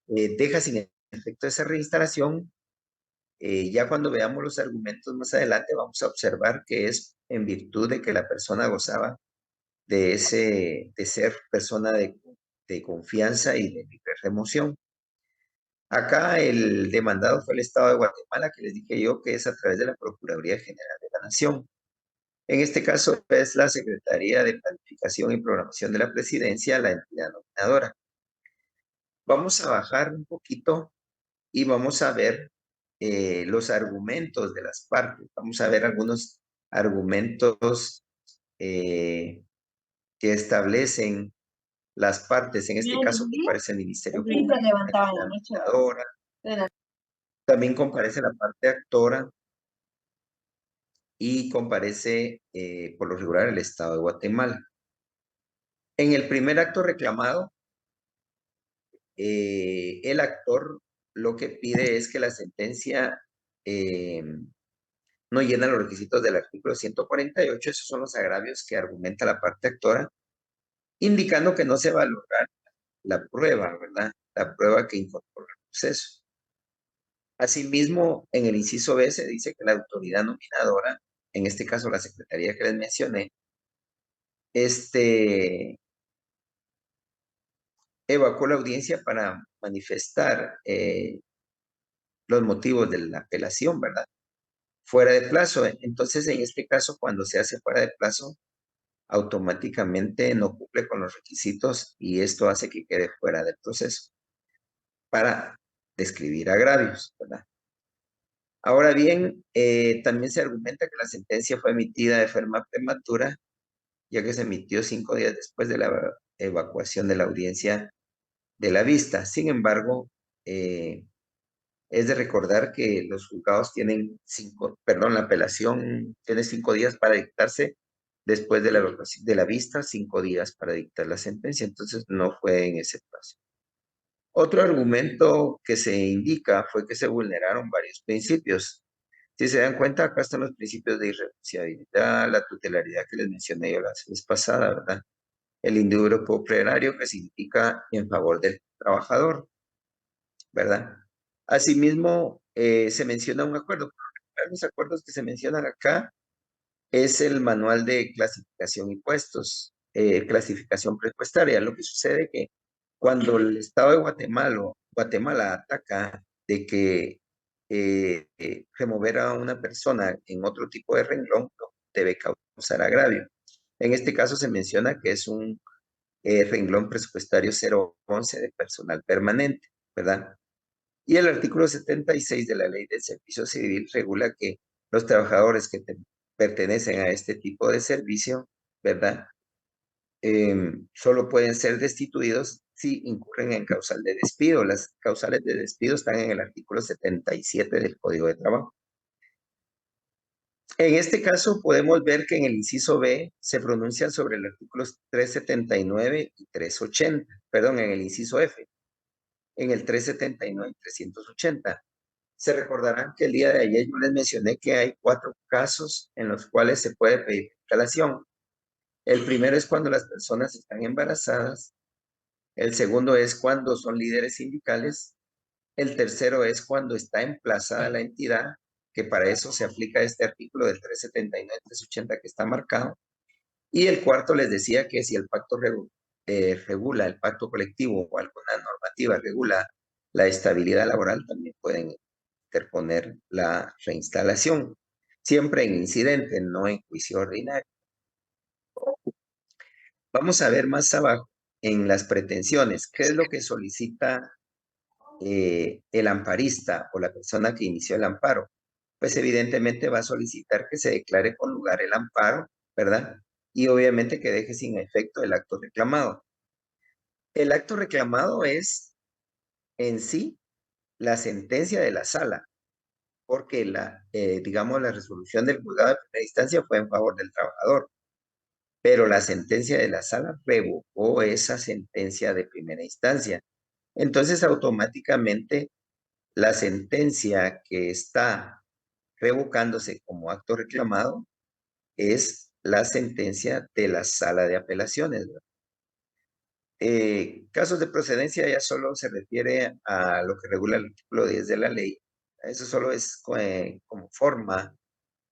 deja sin efecto esa reinstalación. Ya cuando veamos los argumentos más adelante, vamos a observar que es en virtud de que la persona gozaba de ser persona de confianza y de libre remoción. Acá el demandado fue el Estado de Guatemala, que les dije yo que es a través de la Procuraduría General de la Nación. En este caso es la Secretaría de Planificación y Programación de la Presidencia, la entidad nominadora. Vamos a bajar un poquito y vamos a ver los argumentos de las partes. Vamos a ver algunos argumentos que establecen las partes. En este caso comparece el Ministerio Público, la nominadora, también comparece la parte actora y comparece por lo regular el Estado de Guatemala. En el primer acto reclamado, el actor lo que pide es que la sentencia no llena los requisitos del artículo 148, esos son los agravios que argumenta la parte actora, indicando que no se valora la prueba, ¿verdad? La prueba que incorpora el proceso. Asimismo, en el inciso B se dice que la autoridad nominadora, en este caso la secretaría que les mencioné, evacuó la audiencia para manifestar los motivos de la apelación, ¿verdad? Fuera de plazo. Entonces, en este caso, cuando se hace fuera de plazo, automáticamente no cumple con los requisitos y esto hace que quede fuera del proceso para describir agravios, ¿verdad? Ahora bien, también se argumenta que la sentencia fue emitida de forma prematura, ya que se emitió 5 días después de la evacuación de la audiencia de la vista. Sin embargo, es de recordar que los juzgados tienen la apelación tiene 5 días para dictarse después de la evacuación de la vista, 5 días para dictar la sentencia, entonces no fue en ese plazo. Otro argumento que se indica fue que se vulneraron varios principios. Si se dan cuenta, acá están los principios de irrenunciabilidad, la tutelaridad que les mencioné yo la vez pasada, ¿verdad? El indubio pro plerario, que significa en favor del trabajador, ¿verdad? Asimismo, se menciona un acuerdo. Los acuerdos que se mencionan acá es el manual de clasificación y puestos, clasificación presupuestaria. Lo que sucede que cuando el Estado de Guatemala ataca de que remover a una persona en otro tipo de renglón debe causar agravio. En este caso se menciona que es un renglón presupuestario 011 de personal permanente, ¿verdad? Y el artículo 76 de la Ley del Servicio Civil regula que los trabajadores que pertenecen a este tipo de servicio, ¿verdad? Solo pueden ser destituidos si incurren en causal de despido. Las causales de despido están en el artículo 77 del Código de Trabajo. En este caso podemos ver que en el inciso B se pronuncian sobre el artículo 379 y 380, perdón, en el inciso F, en el 379 y 380. Se recordarán que el día de ayer yo les mencioné que hay 4 casos en los cuales se puede pedir instalación. El primero es cuando las personas están embarazadas. El segundo es cuando son líderes sindicales. El tercero es cuando está emplazada la entidad, que para eso se aplica este artículo del 379 y 380 que está marcado. Y el cuarto les decía que si el pacto regula, el pacto colectivo o alguna normativa regula la estabilidad laboral, también pueden interponer la reinstalación, siempre en incidente, no en juicio ordinario. Vamos a ver más abajo en las pretensiones, ¿qué es lo que solicita el amparista o la persona que inició el amparo? Pues evidentemente va a solicitar que se declare con lugar el amparo, ¿verdad? Y obviamente que deje sin efecto el acto reclamado. El acto reclamado es en sí la sentencia de la sala, porque digamos, la resolución del juzgado de primera instancia fue en favor del trabajador, pero la sentencia de la sala revocó esa sentencia de primera instancia. Entonces, automáticamente, la sentencia que está revocándose como acto reclamado es la sentencia de la sala de apelaciones, ¿verdad? Casos de procedencia ya solo se refiere a lo que regula el artículo 10 de la ley. Eso solo es como forma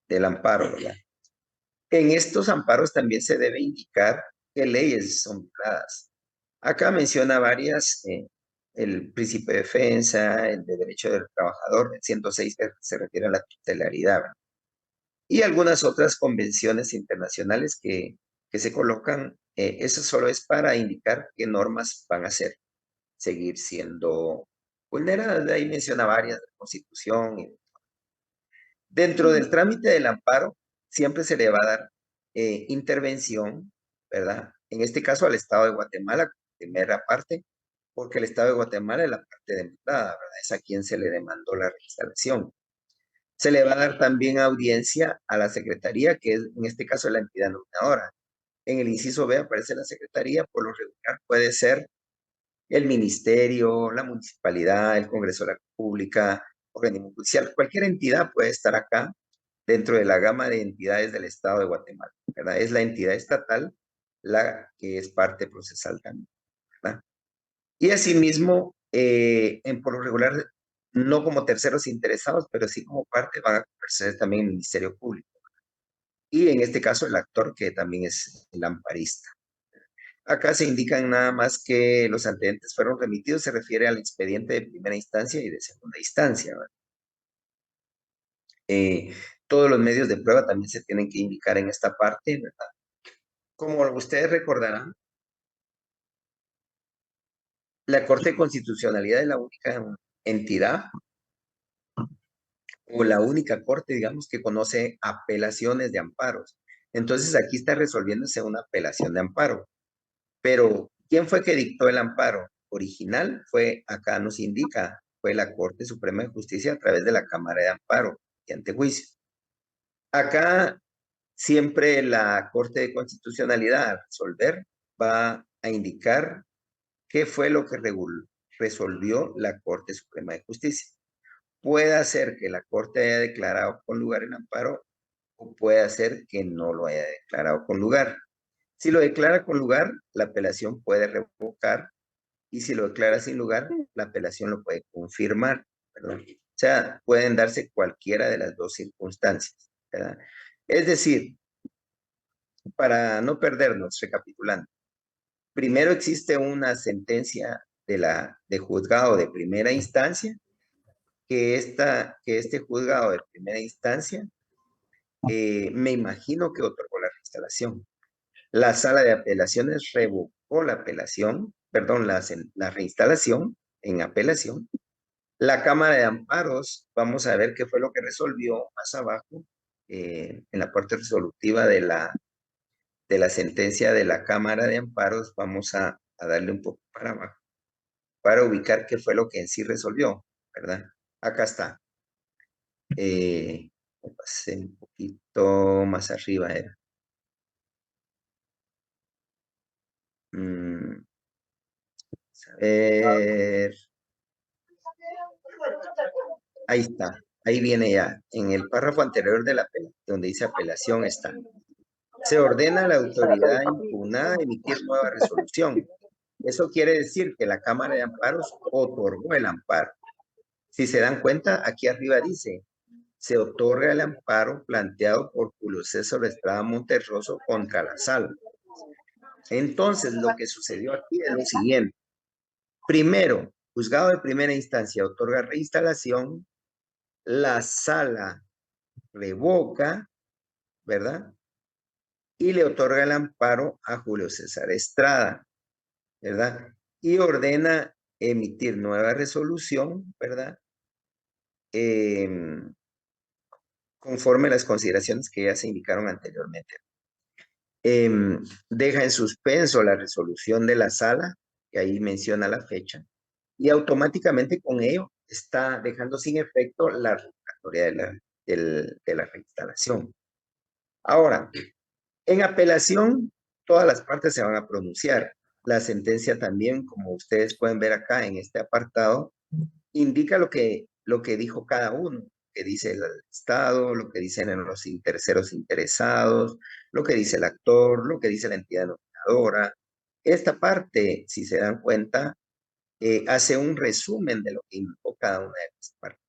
del amparo, ¿verdad? En estos amparos también se debe indicar qué leyes son violadas. Acá menciona varias, el principio de defensa, el de derecho del trabajador, el 106 que se refiere a la tutelaridad, ¿verdad? Y algunas otras convenciones internacionales que se colocan, eso solo es para indicar qué normas van a seguir siendo vulneradas. De ahí menciona varias, la Constitución. Dentro del trámite del amparo, siempre se le va a dar intervención, ¿verdad? En este caso al Estado de Guatemala, primera parte, porque el Estado de Guatemala es la parte demandada, ¿verdad? Es a quien se le demandó la reinstalación. Se le va a dar también audiencia a la Secretaría, que es en este caso la entidad nominadora. En el inciso B aparece la Secretaría, por lo regular puede ser el Ministerio, la Municipalidad, el Congreso de la República, organismo judicial, cualquier entidad puede estar acá dentro de la gama de entidades del Estado de Guatemala, ¿verdad? Es la entidad estatal la que es parte procesal también, ¿verdad? Y asimismo, por lo regular, no como terceros interesados, pero sí como parte van a conversar también el Ministerio Público. Y en este caso el actor, que también es el amparista. Acá se indican nada más que los antecedentes fueron remitidos, se refiere al expediente de primera instancia y de segunda instancia, ¿verdad? Todos los medios de prueba también se tienen que indicar en esta parte, ¿verdad? Como ustedes recordarán, la Corte de Constitucionalidad es la única entidad o la única corte, digamos, que conoce apelaciones de amparos. Entonces aquí está resolviéndose una apelación de amparo. Pero, ¿quién fue que dictó el amparo original? Acá nos indica, fue la Corte Suprema de Justicia a través de la Cámara de Amparo y Antejuicio. Acá siempre la Corte de Constitucionalidad al resolver va a indicar qué fue lo que resolvió la Corte Suprema de Justicia. Puede ser que la Corte haya declarado con lugar el amparo o puede ser que no lo haya declarado con lugar. Si lo declara con lugar, la apelación puede revocar y si lo declara sin lugar, la apelación lo puede confirmar, ¿verdad? O sea, pueden darse cualquiera de las dos circunstancias, ¿verdad? Es decir, para no perdernos, recapitulando, primero existe una sentencia de juzgado de primera instancia, que este juzgado de primera instancia, me imagino que otorgó la reinstalación. La sala de apelaciones revocó la apelación, perdón, la reinstalación en apelación. La Cámara de Amparos, vamos a ver qué fue lo que resolvió más abajo, en la parte resolutiva de la sentencia de la Cámara de Amparos. Vamos a darle un poco para abajo para ubicar qué fue lo que en sí resolvió, ¿verdad? Acá está. Me pasé un poquito más arriba, era. Mm, a ver, ahí está. Ahí viene ya. En el párrafo anterior de la donde dice apelación está. Se ordena a la autoridad impugnada emitir nueva resolución. Eso quiere decir que la Cámara de Amparos otorgó el amparo. Si se dan cuenta, aquí arriba dice, se otorga el amparo planteado por Julio César Estrada Monterroso contra la sala. Entonces, lo que sucedió aquí es lo siguiente. Primero, juzgado de primera instancia otorga reinstalación, la sala revoca, ¿verdad? Y le otorga el amparo a Julio César Estrada, ¿verdad? Y ordena emitir nueva resolución, ¿verdad? Conforme a las consideraciones que ya se indicaron anteriormente. Deja en suspenso la resolución de la sala, que ahí menciona la fecha, y automáticamente con ello está dejando sin efecto la revocatoria de la reinstalación. Ahora, en apelación, todas las partes se van a pronunciar. La sentencia también, como ustedes pueden ver acá en este apartado, indica lo que dijo cada uno, que dice el Estado, lo que dicen los terceros interesados, lo que dice el actor, lo que dice la entidad nominadora. Esta parte, si se dan cuenta, hace un resumen de lo que indicó cada una de las partes.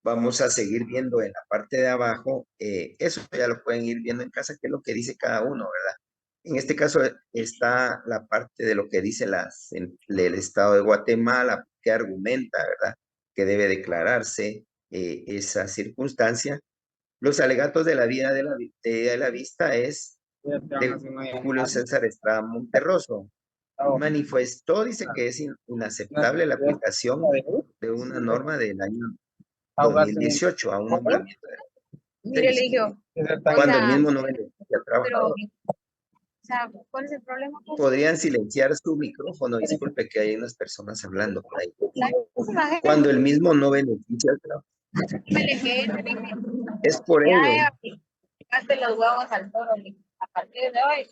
Vamos a seguir viendo en la parte de abajo, eso ya lo pueden ir viendo en casa, qué es lo que dice cada uno, ¿verdad? En este caso está la parte de lo que dice el Estado de Guatemala, que argumenta, ¿verdad? Que debe declararse esa circunstancia. Los alegatos de la vida de la vista es de Julio César Estrada Monterroso. Manifestó, dice que es inaceptable la aplicación de una norma del año 2018 a un nombramiento de Mire, le digo, cuando el mismo no beneficia al pero, trabajador. o sea, ¿cuál es el problema? Podrían silenciar su micrófono, disculpe que hay unas personas hablando por ahí. Cuando el mismo no beneficia al trabajador. Es por ello. Ya picaste los huevos al toro, a partir de hoy.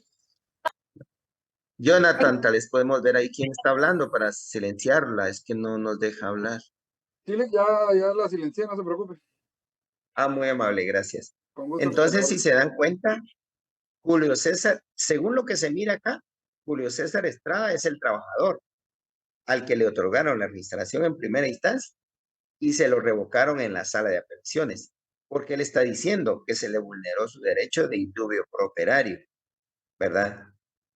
Jonathan, tal vez podemos ver ahí quién está hablando para silenciarla, es que no nos deja hablar. Sí, ya la silencié, no se preocupe. Ah, muy amable, gracias. Con gusto. Entonces, si se dan cuenta, Julio César, según lo que se mira acá, Julio César Estrada es el trabajador al que le otorgaron la registración en primera instancia y se lo revocaron en la sala de apelaciones, porque él está diciendo que se le vulneró su derecho de indubio pro operario, ¿verdad?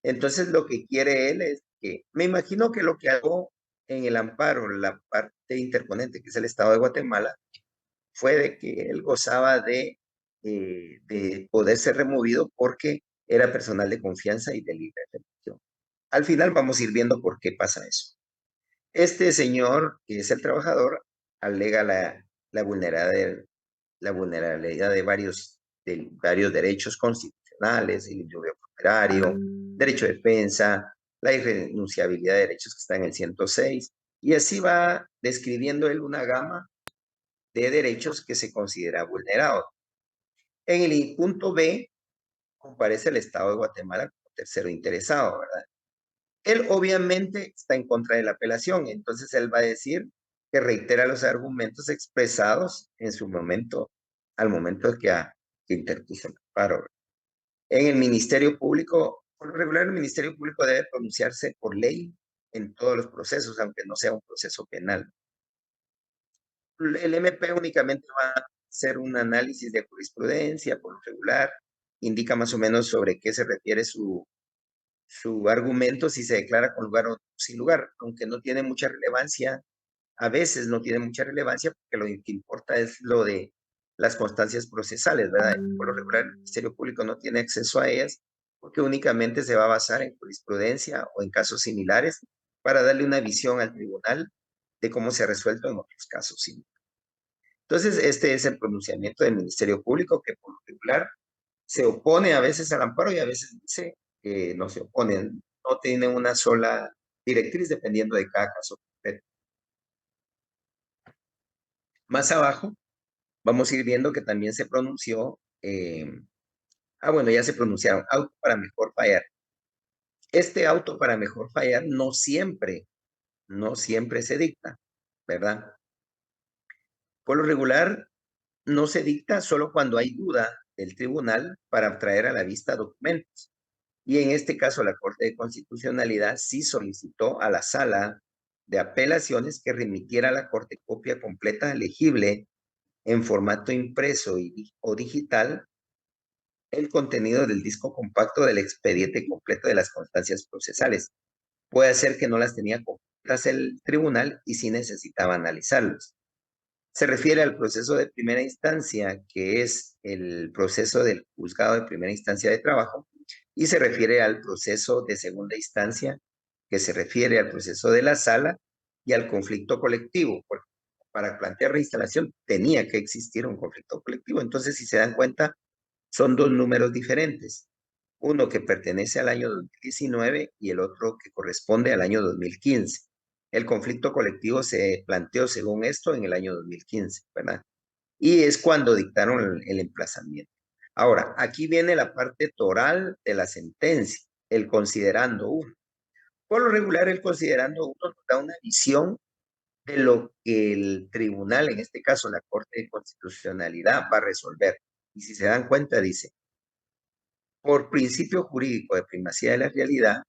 Entonces, lo que quiere él es que, me imagino que lo que hago en el amparo, la parte interponente, que es el Estado de Guatemala, fue de que él gozaba de poder ser removido porque era personal de confianza y de libre elección. Al final vamos a ir viendo por qué pasa eso. Este señor, que es el trabajador, alega la vulnerabilidad de varios derechos constitucionales, el indubio operario, derecho de defensa, la irrenunciabilidad de derechos que está en el 106, y así va describiendo él una gama de derechos que se considera vulnerado. En el punto B, comparece el Estado de Guatemala como tercero interesado, ¿verdad? Él obviamente está en contra de la apelación, entonces él va a decir que reitera los argumentos expresados en su momento, al momento de que interpuso el amparo. En el Ministerio Público, por lo regular, el Ministerio Público debe pronunciarse por ley en todos los procesos, aunque no sea un proceso penal. El MP únicamente va a hacer un análisis de jurisprudencia, por lo regular, indica más o menos sobre qué se refiere su argumento, si se declara con lugar o sin lugar, aunque no tiene mucha relevancia, a veces no tiene mucha relevancia, porque lo que importa es lo de las constancias procesales, ¿verdad? Por lo regular, el Ministerio Público no tiene acceso a ellas, porque únicamente se va a basar en jurisprudencia o en casos similares para darle una visión al tribunal de cómo se ha resuelto en otros casos similares. Entonces, este es el pronunciamiento del Ministerio Público, que por lo regular se opone a veces al amparo y a veces dice que no se oponen, no tiene una sola directriz dependiendo de cada caso concreto. Más abajo vamos a ir viendo que también se pronunció, bueno, ya se pronunciaron, auto para mejor fallar. Este auto para mejor fallar no siempre se dicta, ¿verdad? Por lo regular, no se dicta solo cuando hay duda del tribunal para traer a la vista documentos. Y en este caso, la Corte de Constitucionalidad sí solicitó a la Sala de Apelaciones que remitiera a la Corte copia completa legible en formato impreso o digital el contenido del disco compacto del expediente completo de las constancias procesales. Puede ser que no las tenía completas el tribunal y sí necesitaba analizarlos. Se refiere al proceso de primera instancia, que es el proceso del juzgado de primera instancia de trabajo, y se refiere al proceso de segunda instancia, que se refiere al proceso de la sala y al conflicto colectivo, porque para plantear reinstalación tenía que existir un conflicto colectivo. Entonces, si se dan cuenta, son dos números diferentes. Uno que pertenece al año 2019 y el otro que corresponde al año 2015. El conflicto colectivo se planteó, según esto, en el año 2015, ¿verdad? Y es cuando dictaron el emplazamiento. Ahora, aquí viene la parte toral de la sentencia, el considerando uno. Por lo regular, el considerando uno nos da una visión de lo que el tribunal, en este caso la Corte de Constitucionalidad, va a resolver. Y si se dan cuenta, dice, por principio jurídico de primacía de la realidad,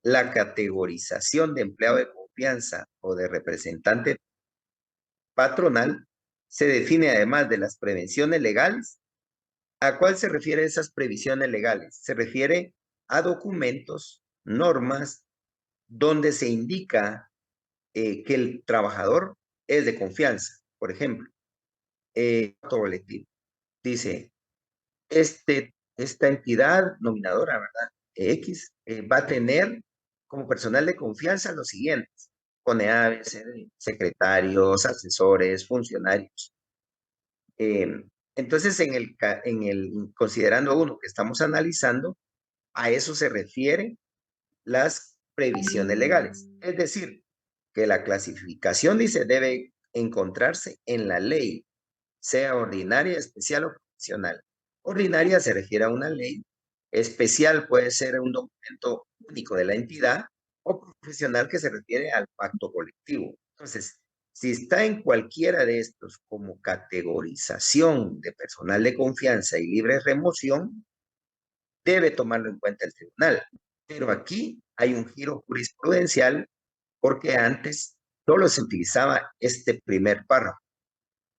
la categorización de empleado de confianza o de representante patronal se define además de las prevenciones legales. ¿A cuál se refiere esas previsiones legales? Se refiere a documentos, normas, donde se indica que el trabajador es de confianza. Por ejemplo, colectivo. Dice, esta entidad nominadora, ¿verdad? X, va a tener como personal de confianza los siguientes: CONEAVES, secretarios, asesores, funcionarios. Entonces, en el considerando uno que estamos analizando, a eso se refiere las previsiones legales. Es decir, que la clasificación, dice, debe encontrarse en la ley, sea ordinaria, especial o profesional. Ordinaria se refiere a una ley, especial puede ser un documento único de la entidad, o profesional que se refiere al pacto colectivo. Entonces, si está en cualquiera de estos como categorización de personal de confianza y libre remoción, debe tomarlo en cuenta el tribunal. Pero aquí hay un giro jurisprudencial porque antes solo se utilizaba este primer párrafo.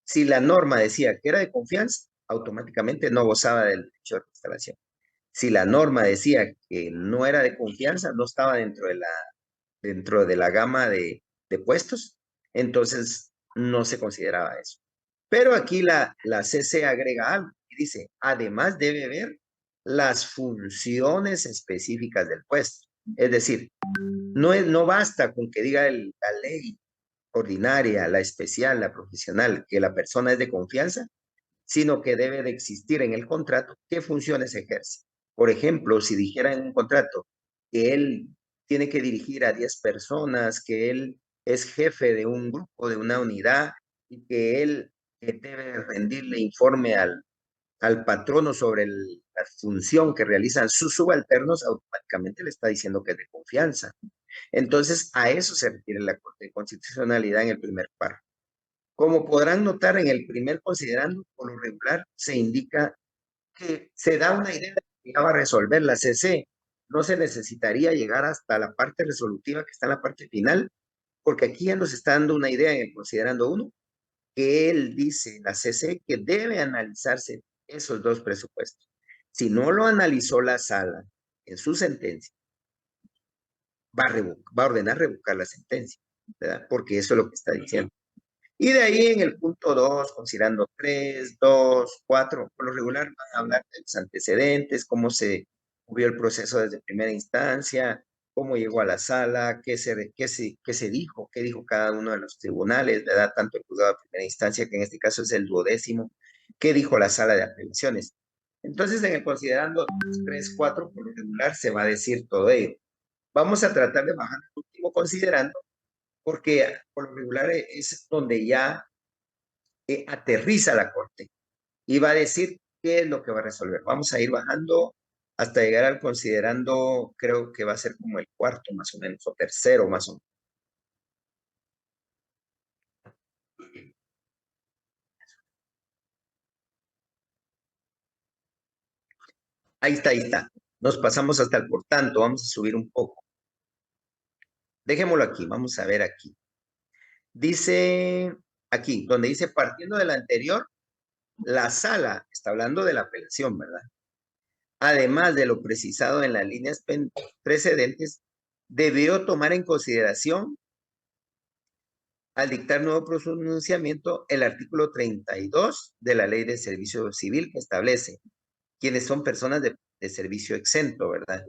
Si la norma decía que era de confianza, automáticamente no gozaba del derecho de instalación. Si la norma decía que no era de confianza, no estaba dentro de la gama de puestos, entonces no se consideraba eso. Pero aquí la CC agrega algo y dice, además debe ver las funciones específicas del puesto. Es decir, no basta con que diga la ley ordinaria, la especial, la profesional, que la persona es de confianza, sino que debe de existir en el contrato qué funciones ejerce. Por ejemplo, si dijera en un contrato que él tiene que dirigir a 10 personas, que él es jefe de un grupo, de una unidad, y que él debe rendirle informe al patrono sobre la función que realizan sus subalternos, automáticamente le está diciendo que es de confianza. Entonces, a eso se refiere la Corte de Constitucionalidad en el primer párrafo. Como podrán notar, en el primer considerando, por lo regular, se indica que se da una idea de que ya va a resolver la CC. No se necesitaría llegar hasta la parte resolutiva que está en la parte final, porque aquí ya nos está dando una idea en el considerando uno, que él dice, la CC, que debe analizarse esos dos presupuestos. Si no lo analizó la sala en su sentencia, va a ordenar revocar la sentencia, ¿verdad? Porque eso es lo que está diciendo. Y de ahí en el punto 2, considerando 3, 2, 4, por lo regular van a hablar de los antecedentes, cómo se movió el proceso desde primera instancia, cómo llegó a la sala, qué se dijo, qué dijo cada uno de los tribunales, ¿verdad? Tanto el juzgado de primera instancia, que en este caso es el 12º, qué dijo la sala de apelaciones. Entonces, en el considerando 3, 4, por lo regular se va a decir todo ello. Vamos a tratar de bajar el último considerando, porque por lo regular es donde ya aterriza la Corte y va a decir qué es lo que va a resolver. Vamos a ir bajando hasta llegar al considerando, creo que va a ser como el cuarto más o menos, o tercero más o menos. Ahí está, ahí está. Nos pasamos hasta el por tanto, vamos a subir un poco. Dejémoslo aquí, vamos a ver aquí. Dice aquí, donde dice partiendo de la anterior, la sala, está hablando de la apelación, ¿verdad? Además de lo precisado en las líneas precedentes, debió tomar en consideración al dictar nuevo pronunciamiento el artículo 32 de la Ley de Servicio Civil, que establece quiénes son personas de servicio exento, ¿verdad?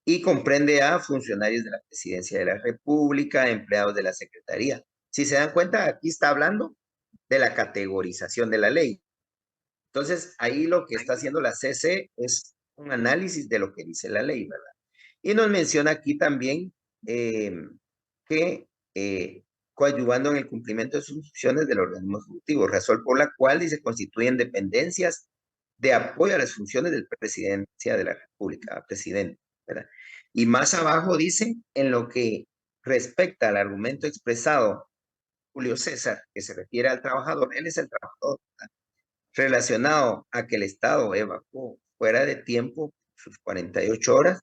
Y comprende a funcionarios de la Presidencia de la República, empleados de la Secretaría. Si se dan cuenta, aquí está hablando de la categorización de la ley. Entonces, ahí lo que está haciendo la CC es un análisis de lo que dice la ley, ¿verdad? Y nos menciona aquí también que coadyuvando en el cumplimiento de sus funciones del organismo ejecutivo, razón por la cual dice constituyen dependencias de apoyo a las funciones del presidencia de la República, presidente, ¿verdad? Y más abajo dice, en lo que respecta al argumento expresado Julio César, que se refiere al trabajador, él es el trabajador, ¿verdad? Relacionado a que el Estado evacuó fuera de tiempo sus 48 horas,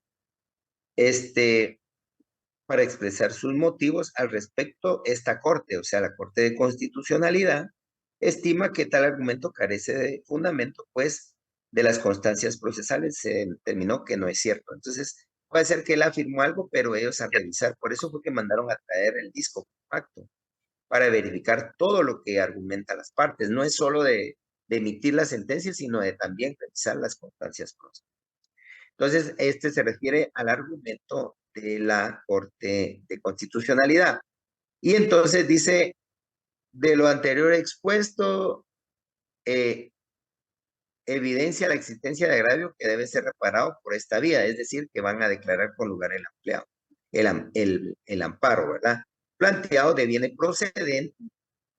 para expresar sus motivos al respecto, esta Corte, o sea, la Corte de Constitucionalidad, estima que tal argumento carece de fundamento, pues de las constancias procesales se determinó que no es cierto. Entonces, puede ser que él afirmó algo, pero ellos a revisar, por eso fue que mandaron a traer el disco compacto, para verificar todo lo que argumenta las partes. No es solo de emitir la sentencia, sino de también revisar las constancias procesales. Entonces, este se refiere al argumento de la Corte de Constitucionalidad. Y entonces dice, de lo anterior expuesto, evidencia la existencia de agravio que debe ser reparado por esta vía, es decir, que van a declarar con lugar el empleado, el amparo, ¿verdad? Planteado deviene procedente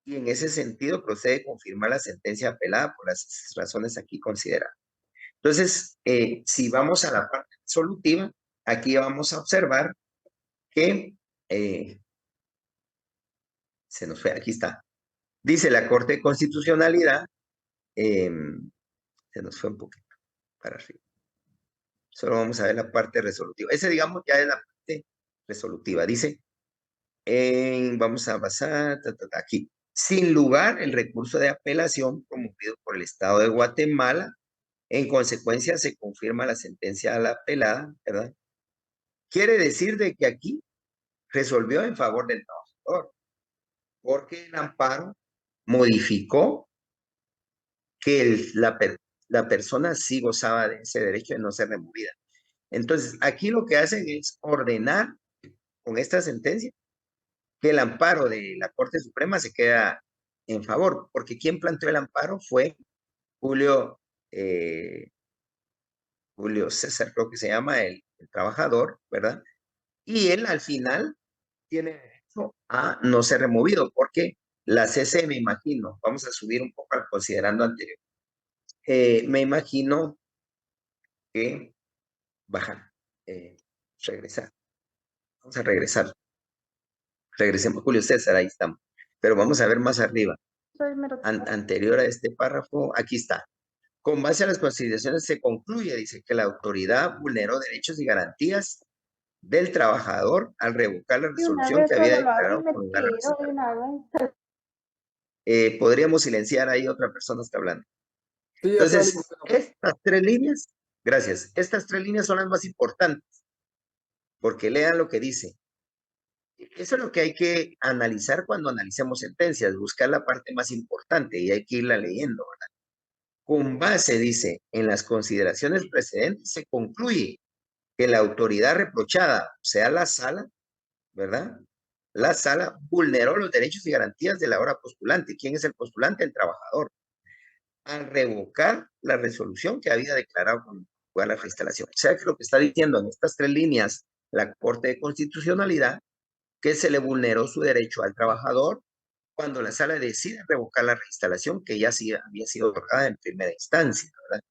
y en ese sentido procede confirmar la sentencia apelada por las razones aquí consideradas. Entonces, si vamos a la parte resolutiva, aquí vamos a observar que se nos fue, aquí está. Dice la Corte de Constitucionalidad, se nos fue un poquito para arriba. Solo vamos a ver la parte resolutiva. Ese, digamos, ya es la parte resolutiva. Dice, vamos a pasar aquí. Sin lugar, el recurso de apelación promovido por el Estado de Guatemala, en consecuencia se confirma la sentencia a la apelada, ¿verdad? Quiere decir de que aquí resolvió en favor del trabajador, porque el amparo modificó que la persona sí gozaba de ese derecho de no ser removida. Entonces, aquí lo que hacen es ordenar con esta sentencia que el amparo de la Corte Suprema se queda en favor, porque quien planteó el amparo fue Julio, Julio César, creo que se llama el trabajador, ¿verdad? Y él al final tiene derecho a no ser removido, porque la CC, me imagino, vamos a subir un poco considerando anterior, me imagino que bajar, regresar, vamos a regresar, regresemos, Julio César, ahí estamos, pero vamos a ver más arriba, anterior a este párrafo, aquí está. Con base a las consideraciones se concluye, dice, que la autoridad vulneró derechos y garantías del trabajador al revocar la resolución que había declarado con lugar a la podríamos silenciar ahí, otra persona está hablando. Sí, ya está Entonces, estas tres líneas, gracias, estas tres líneas son las más importantes, porque lean lo que dice. Eso es lo que hay que analizar cuando analicemos sentencias, buscar la parte más importante y hay que irla leyendo, ¿verdad? Con base, dice, en las consideraciones precedentes se concluye que la autoridad reprochada, o sea, la sala, ¿verdad? La sala vulneró los derechos y garantías de la hora postulante. ¿Quién es el postulante? El trabajador. Al revocar la resolución que había declarado con la reinstalación. O sea, que lo que está diciendo en estas tres líneas la Corte de Constitucionalidad, que se le vulneró su derecho al trabajador cuando la sala decide revocar la reinstalación que ya sí había sido otorgada en primera instancia, ¿verdad?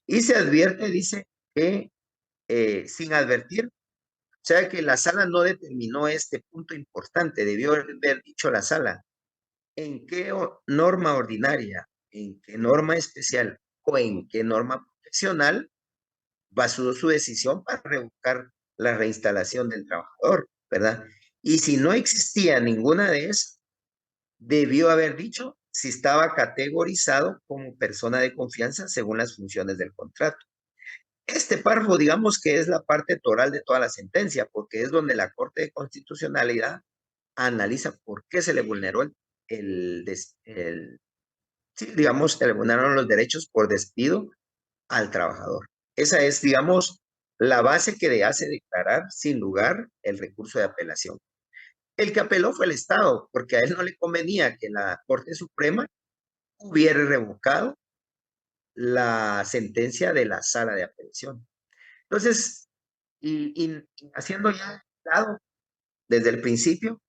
Y se advierte, dice, que sin advertir, o sea que la sala no determinó este punto importante, debió haber dicho la sala en qué norma ordinaria, en qué norma especial o en qué norma profesional basó su decisión para revocar la reinstalación del trabajador, ¿verdad? Y si no existía ninguna de esas, debió haber dicho si estaba categorizado como persona de confianza según las funciones del contrato. Este párrafo, digamos que es la parte toral de toda la sentencia, porque es donde la Corte de Constitucionalidad analiza por qué se le vulneró sí, digamos, se le vulneraron los derechos por despido al trabajador. Esa es, digamos, la base que le hace declarar sin lugar el recurso de apelación. El que apeló fue el Estado, porque a él no le convenía que la Corte Suprema hubiera revocado la sentencia de la sala de apelación. Entonces, y haciendo ya lado desde el principio,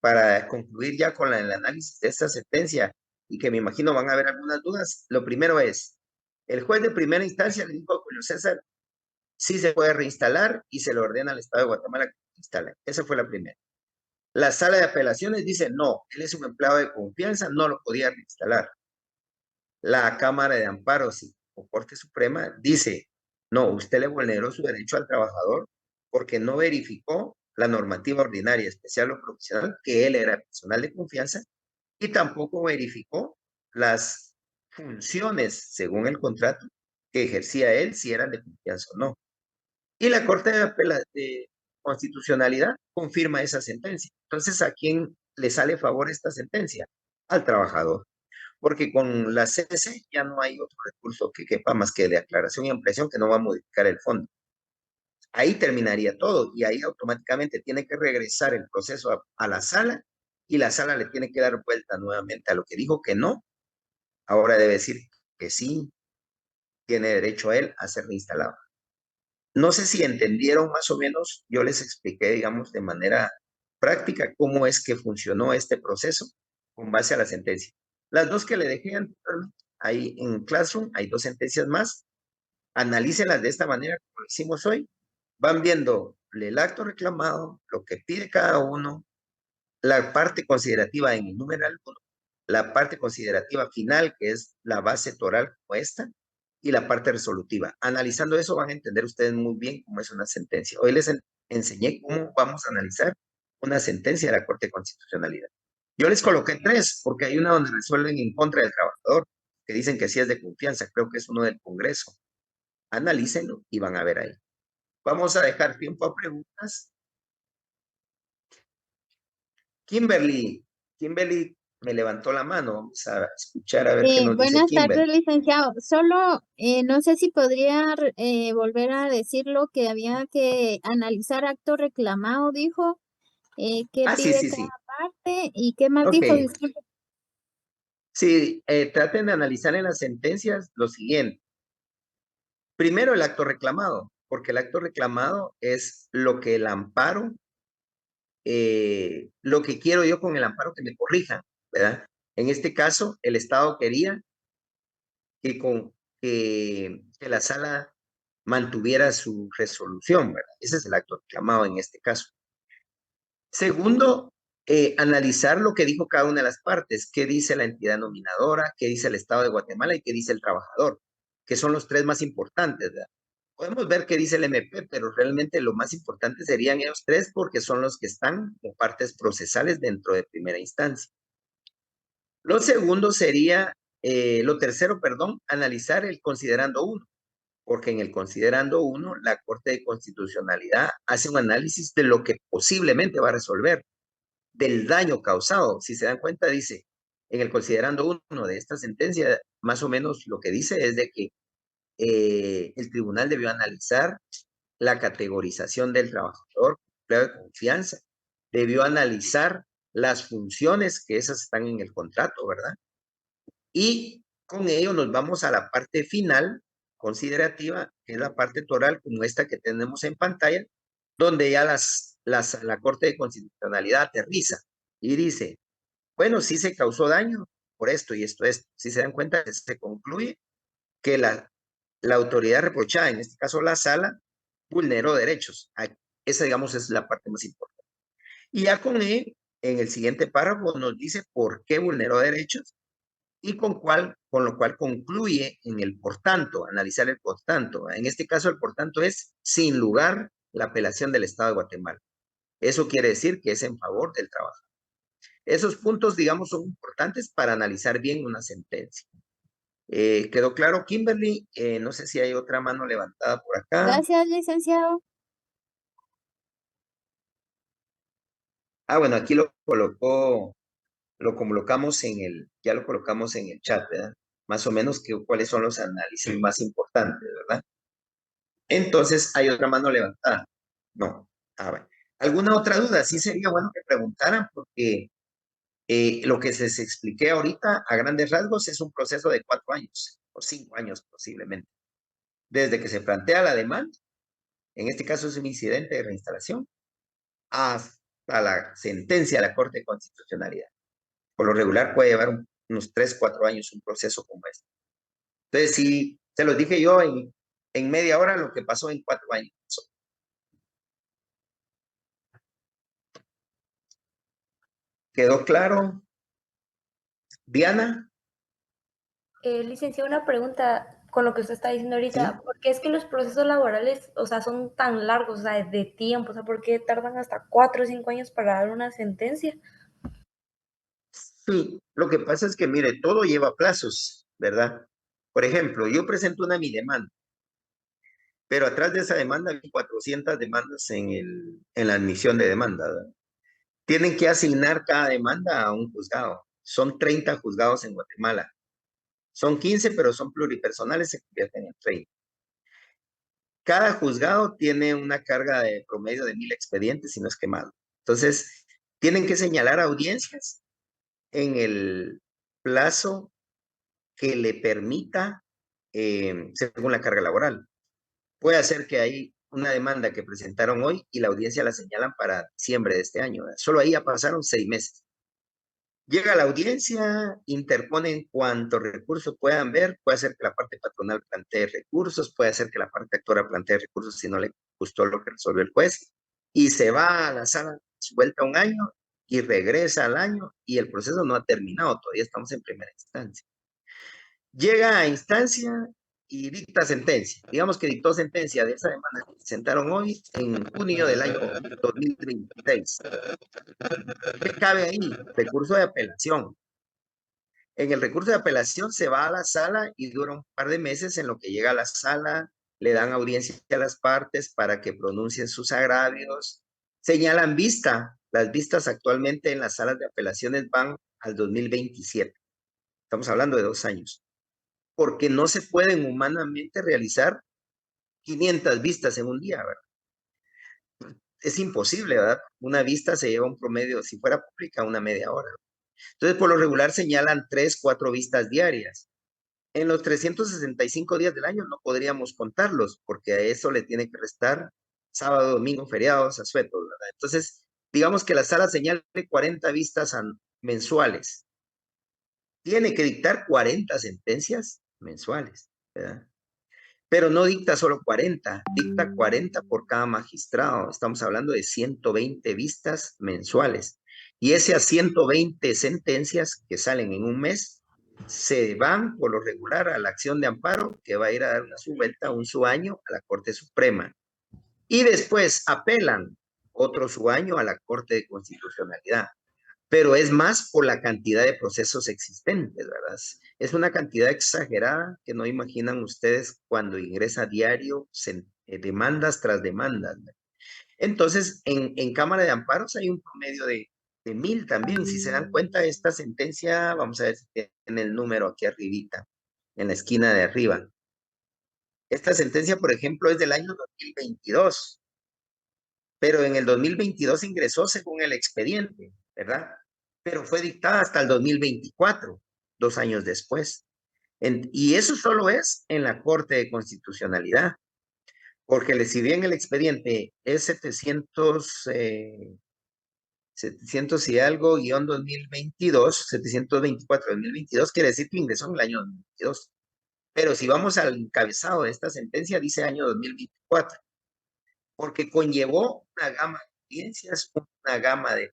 para concluir ya con el análisis de esta sentencia, y que me imagino van a haber algunas dudas, lo primero es, el juez de primera instancia le dijo a Julio César, sí se puede reinstalar y se le ordena al Estado de Guatemala que instale. Esa fue la primera. La sala de apelaciones dice, no, él es un empleado de confianza, no lo podía reinstalar. La Cámara de Amparos o Corte Suprema dice, no, usted le vulneró su derecho al trabajador porque no verificó la normativa ordinaria, especial o profesional, que él era personal de confianza, y tampoco verificó las funciones, según el contrato, que ejercía él, si eran de confianza o no. Y la Corte de Constitucionalidad confirma esa sentencia. Entonces, ¿a quién le sale favor esta sentencia? Al trabajador. Porque con la CC ya no hay otro recurso que quepa más que de aclaración y ampliación que no va a modificar el fondo. Ahí terminaría todo y ahí automáticamente tiene que regresar el proceso a la sala y la sala le tiene que dar vuelta nuevamente a lo que dijo que no. Ahora debe decir que sí, tiene derecho a él a ser reinstalado. No sé si entendieron más o menos, yo les expliqué, digamos, de manera práctica cómo es que funcionó este proceso con base a la sentencia. Las dos que le dejé anteriormente, ahí en Classroom, hay dos sentencias más. Analícenlas de esta manera como lo hicimos hoy. Van viendo el acto reclamado, lo que pide cada uno, la parte considerativa en el numeral 1, la parte considerativa final, que es la base toral como esta, y la parte resolutiva. Analizando eso van a entender ustedes muy bien cómo es una sentencia. Hoy les enseñé cómo vamos a analizar una sentencia de la Corte de Constitucionalidad. Yo les coloqué tres, porque hay una donde resuelven en contra del trabajador, que dicen que sí es de confianza, creo que es uno del Congreso. Analícenlo y van a ver ahí. Vamos a dejar tiempo a preguntas. Kimberly me levantó la mano. Vamos a escuchar a ver qué nos dice Buenas Kimberly. tardes, licenciado. Solo no sé si podría volver a decir lo que había que analizar acto reclamado, dijo, qué Ah, sí, pide sí, cada sí. parte y qué más Ok. dijo, disculpe. Sí, traten de analizar en las sentencias lo siguiente. Primero, el acto reclamado, porque el acto reclamado es lo que el amparo, lo que quiero yo con el amparo que me corrijan, ¿verdad? En este caso, el Estado quería que, que la sala mantuviera su resolución, ¿verdad? Ese es el acto reclamado en este caso. Segundo, analizar lo que dijo cada una de las partes, qué dice la entidad nominadora, qué dice el Estado de Guatemala y qué dice el trabajador, que son los tres más importantes, ¿verdad? Podemos ver qué dice el MP, pero realmente lo más importante serían ellos tres porque son los que están como partes procesales dentro de primera instancia. Lo segundo sería, lo tercero, perdón, analizar el considerando uno, porque en el considerando uno, la Corte de Constitucionalidad hace un análisis de lo que posiblemente va a resolver, del daño causado. Si se dan cuenta, dice, en el considerando uno de esta sentencia, más o menos lo que dice es de que el tribunal debió analizar la categorización del trabajador, empleo de confianza, debió analizar las funciones que esas están en el contrato, ¿verdad? Y con ello nos vamos a la parte final considerativa, que es la parte toral como esta que tenemos en pantalla, donde ya la Corte de Constitucionalidad aterriza y dice, bueno, sí se causó daño por esto y esto, esto. Si se dan cuenta, se concluye que la autoridad reprochada, en este caso la sala, vulneró derechos. Esa, digamos, es la parte más importante. Y ya con él, en el siguiente párrafo nos dice por qué vulneró derechos y con lo cual concluye en el por tanto, analizar el por tanto. En este caso, el por tanto es sin lugar la apelación del Estado de Guatemala. Eso quiere decir que es en favor del trabajo. Esos puntos, digamos, son importantes para analizar bien una sentencia. ¿Quedó claro, Kimberly? No sé si hay otra mano levantada por acá. Gracias, licenciado. Ah, bueno, aquí lo colocó, lo colocamos ya lo colocamos en el chat, ¿verdad? Más o menos cuáles son los análisis más importantes, ¿verdad? Entonces, ¿hay otra mano levantada? No. Ah, bueno. ¿Alguna otra duda? Sí sería bueno que preguntaran porque lo que les expliqué ahorita a grandes rasgos es un proceso de 4 años o 5 años posiblemente. Desde que se plantea la demanda, en este caso es un incidente de reinstalación, hasta la sentencia de la Corte de Constitucionalidad. Por lo regular puede llevar unos 3, 4 años un proceso como este. Entonces, sí, se los dije yo en media hora lo que pasó en 4 años. ¿Quedó claro? Diana. Licenciado, una pregunta. con lo que usted está diciendo ahorita, porque es que los procesos laborales, o sea, son tan largos, o sea, de tiempo, o sea, ¿por qué tardan hasta 4 o 5 años para dar una sentencia? Sí, lo que pasa es que, mire, todo lleva plazos, ¿verdad? Por ejemplo, yo presento mi demanda, pero atrás de esa demanda hay 400 demandas en la admisión de demanda, ¿verdad? Tienen que asignar cada demanda a un juzgado. Son 30 juzgados en Guatemala. Son 15, pero son pluripersonales, se convierten en 30. Cada juzgado tiene una carga de promedio de 1000 expedientes, si no es que más. Entonces, tienen que señalar audiencias en el plazo que le permita, según la carga laboral. Puede ser que hay una demanda que presentaron hoy y la audiencia la señalan para diciembre de este año, ¿verdad? Solo ahí ya pasaron 6 meses. Llega la audiencia, interponen cuantos recursos puedan ver, puede ser que la parte patronal plantee recursos, puede ser que la parte actora plantee recursos si no le gustó lo que resolvió el juez, y se va a la sala, vuelta un año y regresa al año y el proceso no ha terminado, todavía estamos en primera instancia. Llega a instancia y dicta sentencia. Digamos que dictó sentencia de esa demanda que presentaron hoy en junio del año 2026. ¿Qué cabe ahí? Recurso de apelación. En el recurso de apelación se va a la sala y dura un par de meses en lo que llega a la sala, le dan audiencia a las partes para que pronuncien sus agravios, señalan vista. Las vistas actualmente en las salas de apelaciones van al 2027. Estamos hablando de 2 años. Porque no se pueden humanamente realizar 500 vistas en un día, ¿verdad? Es imposible, ¿verdad? Una vista se lleva un promedio, si fuera pública, una media hora. Entonces, por lo regular señalan 3, 4 vistas diarias. En los 365 días del año no podríamos contarlos, porque a eso le tiene que restar sábado, domingo, feriados, asuetos, ¿verdad? Entonces, digamos que la sala señale 40 vistas mensuales. Tiene que dictar 40 sentencias mensuales, ¿verdad? Pero no dicta solo 40, dicta 40 por cada magistrado. Estamos hablando de 120 vistas mensuales. Y esas 120 sentencias que salen en un mes se van por lo regular a la acción de amparo que va a ir a dar una subvuelta, un subaño a la Corte Suprema. Y después apelan otro subaño a la Corte de Constitucionalidad. Pero es más por la cantidad de procesos existentes, ¿verdad? Es una cantidad exagerada que no imaginan ustedes cuando ingresa diario demandas tras demandas, ¿verdad? Entonces, en Cámara de Amparos hay un promedio de 1000 también. Si se dan cuenta, esta sentencia, vamos a ver si tiene el número aquí arribita, en la esquina de arriba. Esta sentencia, por ejemplo, es del año 2022, pero en el 2022 ingresó según el expediente, ¿verdad? Pero fue dictada hasta el 2024, 2 años después. Y eso solo es en la Corte de Constitucionalidad, porque si bien el expediente es 700 y algo, guión 2022, 724-2022, quiere decir que ingresó en el año 2022. Pero si vamos al encabezado de esta sentencia, dice año 2024, porque conllevó una gama de audiencias, una gama de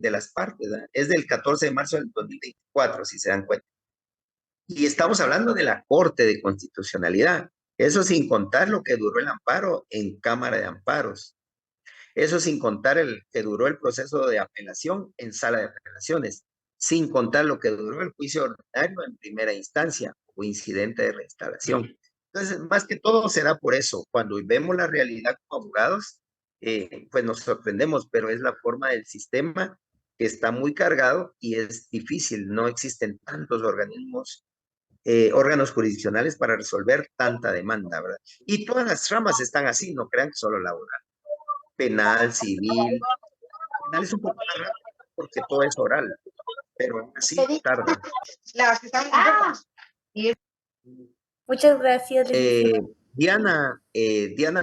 las partes, ¿verdad? Es del 14 de marzo del 2024, si se dan cuenta. Y estamos hablando de la Corte de Constitucionalidad. Eso sin contar lo que duró el amparo en Cámara de Amparos. Eso sin contar el que duró el proceso de apelación en sala de apelaciones. Sin contar lo que duró el juicio ordinario en primera instancia o incidente de reinstalación. Entonces, más que todo será por eso. Cuando vemos la realidad como abogados, pues nos sorprendemos, pero es la forma del sistema que está muy cargado y es difícil. No existen tantos órganos jurisdiccionales para resolver tanta demanda, ¿verdad? Y todas las ramas están así, no crean que solo laboral. Penal, civil. Penal es un poco más rápido porque todo es oral, pero así tarda. Muchas gracias, licenciada. Diana,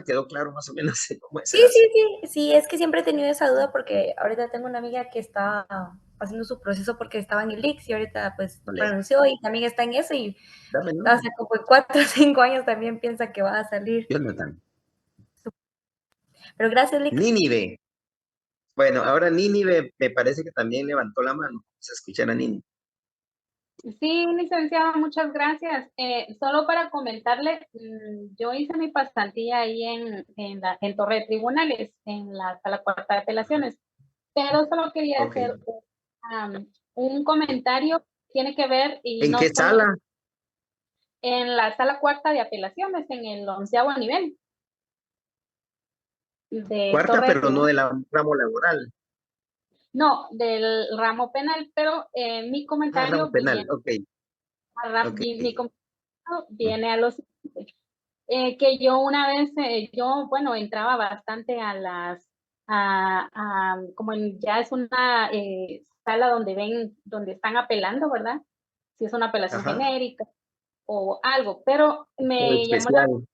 quedó claro más o menos cómo es Sí, el asunto. sí, es que siempre he tenido esa duda porque ahorita tengo una amiga que está haciendo su proceso porque estaba en el IX y ahorita pues renunció y también está en eso y Dame el hace nombre. como 4 o 5 años también piensa que va a salir. Jonathan. Pero gracias, Lick. Nínive. Bueno, ahora Nínive me parece que también levantó la mano. Vamos a escuchar a Nínive. Sí, licenciada, muchas gracias. Solo para comentarle, yo hice mi pasantía ahí en Torre de Tribunales, en la Sala Cuarta de Apelaciones, pero solo quería Ok. hacer un comentario que tiene que ver, y ¿En no qué solo sala? en la Sala Cuarta de Apelaciones, en el 11º nivel de Cuarta, Torre de pero no Tribunales, de la ramo laboral. no, del ramo penal, pero mi Ah, ramo comentario penal. viene, Ok, ok. mi comentario viene a lo siguiente. Que yo una vez, bueno, entraba bastante a como ya es una sala donde están apelando, ¿verdad? Si es una apelación Ajá. genérica o algo, pero O me llamó especial.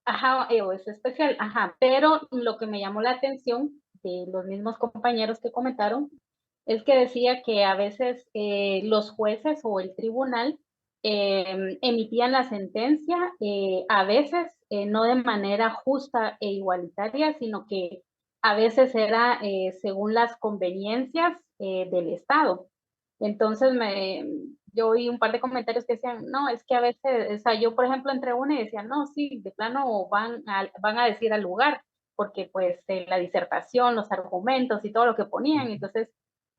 ajá, o es especial, ajá, pero lo que me llamó la atención de los mismos compañeros que comentaron es que decía que a veces los jueces o el tribunal emitían la sentencia, a veces no de manera justa e igualitaria, sino que a veces era según las conveniencias del Estado. Entonces yo oí un par de comentarios que decían, no, es que a veces, o sea, yo por ejemplo entré una y decía, no, sí, de plano van a decir al lugar, porque pues la disertación, los argumentos y todo lo que ponían, entonces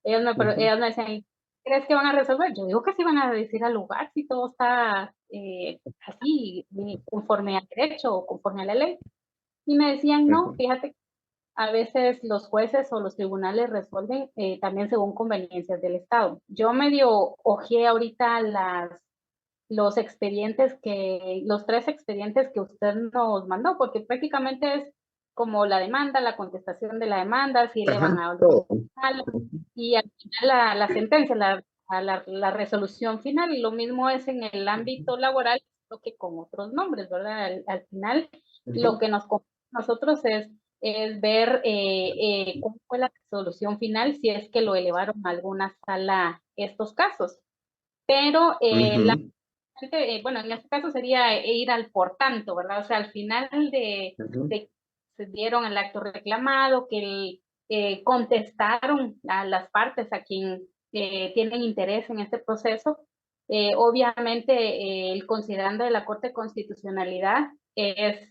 Ujú, ellas me decían, ¿crees que van a resolver? Yo digo que sí van a decir al lugar si todo está así, conforme al derecho o conforme a la ley. Y me decían, no, ujú. fíjate, a veces los jueces o los tribunales resuelven también según conveniencias del Estado. Yo medio ojeé ahorita los 3 expedientes que usted nos mandó, porque prácticamente es como la demanda, la contestación de la demanda, si Ajá. elevan a Todo. tribunal, y al final la sentencia, la resolución final. Y lo mismo es en el ámbito laboral, lo que con otros nombres, ¿verdad? Al final, lo Ujú, que nos compete a nosotros es ver cómo fue la resolución final, si es que lo elevaron a alguna sala estos casos. Pero ujú, bueno, en este caso sería ir al por tanto, ¿verdad? O sea, al final ujú, de que se dieron el acto reclamado, que contestaron a las partes a quien tienen interés en este proceso, obviamente el considerando de la Corte de Constitucionalidad es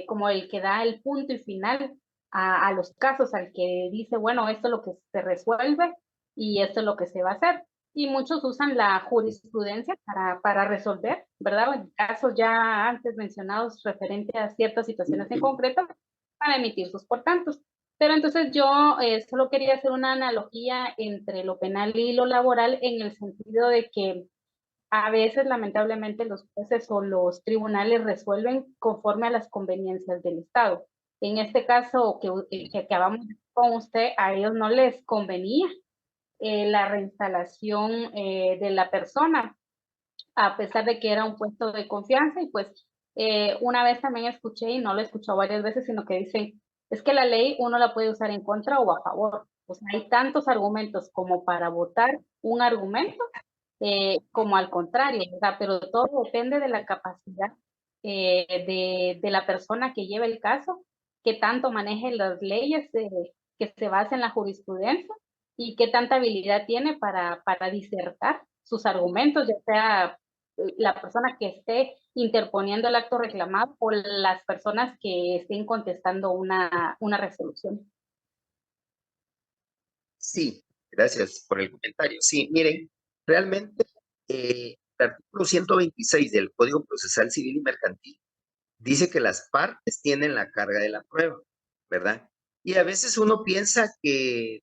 como el que da el punto y final a los casos, al que dice, bueno, esto es lo que se resuelve y esto es lo que se va a hacer, y muchos usan la jurisprudencia para resolver, ¿verdad? En casos ya antes mencionados referente a ciertas situaciones en concreto, para emitir sus portantos. Pero entonces yo solo quería hacer una analogía entre lo penal y lo laboral en el sentido de que a veces lamentablemente los jueces o los tribunales resuelven conforme a las conveniencias del Estado. En este caso que acabamos con usted, a ellos no les convenía la reinstalación de la persona, a pesar de que era un puesto de confianza. Y pues una vez también escuché, y no lo he escuchado varias veces, sino que dicen, es que la ley uno la puede usar en contra o a favor. O sea, hay tantos argumentos como para votar un argumento, como al contrario, ¿verdad? Pero todo depende de la capacidad de la persona que lleva el caso, que tanto maneje las leyes, que se basa en la jurisprudencia, y qué tanta habilidad tiene para disertar sus argumentos, ya sea la persona que esté interponiendo el acto reclamado o las personas que estén contestando una resolución. sí, gracias por el comentario. Sí, miren, realmente el artículo 126 del Código Procesal Civil y Mercantil dice que las partes tienen la carga de la prueba, ¿verdad? Y a veces uno piensa que